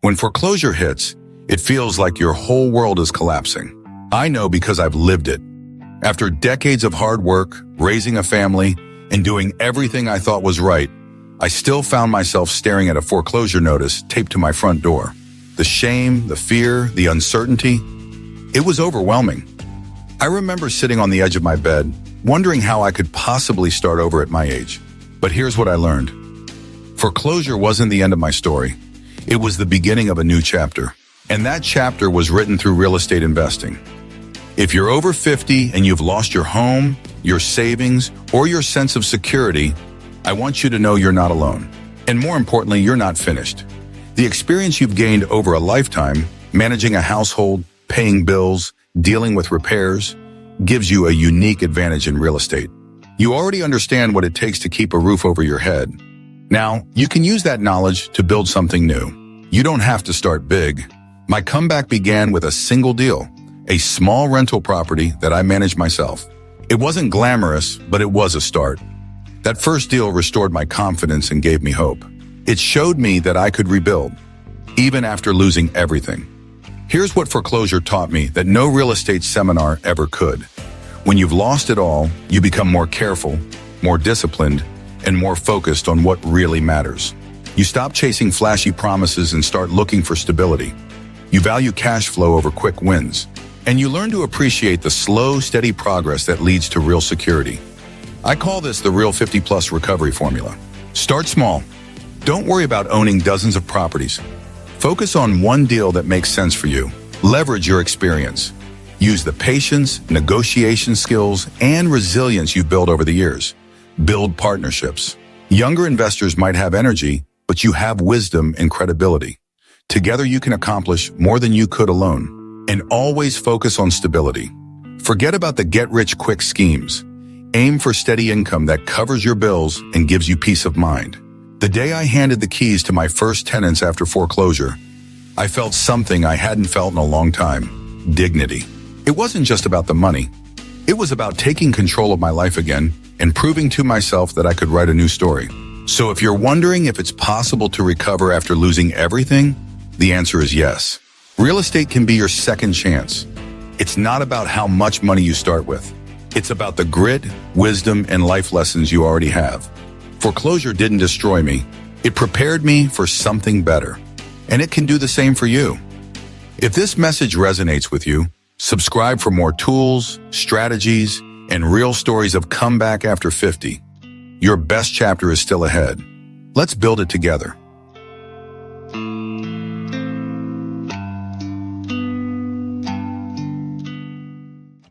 When foreclosure hits, it feels like your whole world is collapsing. I know because I've lived it. After decades of hard work, raising a family, and doing everything I thought was right, I still found myself staring at a foreclosure notice taped to my front door. The shame, the fear, the uncertainty, it was overwhelming. I remember sitting on the edge of my bed, wondering how I could possibly start over at my age. But here's what I learned. Foreclosure wasn't the end of my story. It was the beginning of a new chapter. And that chapter was written through real estate investing. If you're over 50 and you've lost your home, your savings, or your sense of security, I want you to know you're not alone. And more importantly, you're not finished. The experience you've gained over a lifetime, managing a household, paying bills, dealing with repairs, gives you a unique advantage in real estate. You already understand what it takes to keep a roof over your head. Now, you can use that knowledge to build something new. You don't have to start big. My comeback began with a single deal, a small rental property that I managed myself. It wasn't glamorous, but it was a start. That first deal restored my confidence and gave me hope. It showed me that I could rebuild, even after losing everything. Here's what foreclosure taught me that no real estate seminar ever could. When you've lost it all, you become more careful, more disciplined, and more focused on what really matters. You stop chasing flashy promises and start looking for stability. You value cash flow over quick wins, and you learn to appreciate the slow, steady progress that leads to real security. I call this the Real 50+ recovery formula. Start small. Don't worry about owning dozens of properties. Focus on one deal that makes sense for you. Leverage your experience. Use the patience, negotiation skills, and resilience you've built over the years. Build partnerships. Younger investors might have energy, but you have wisdom and credibility. Together you can accomplish more than you could alone. And always focus on stability. Forget about the get-rich-quick schemes. Aim for steady income that covers your bills and gives you peace of mind. The day I handed the keys to my first tenants after foreclosure, I felt something I hadn't felt in a long time: dignity. It wasn't just about the money. It was about taking control of my life again and proving to myself that I could write a new story. So if you're wondering if it's possible to recover after losing everything, the answer is yes. Real estate can be your second chance. It's not about how much money you start with. It's about the grit, wisdom, and life lessons you already have. Foreclosure didn't destroy me. It prepared me for something better. And it can do the same for you. If this message resonates with you, subscribe for more tools, strategies, and real stories of comeback after 50. Your best chapter is still ahead. Let's build it together.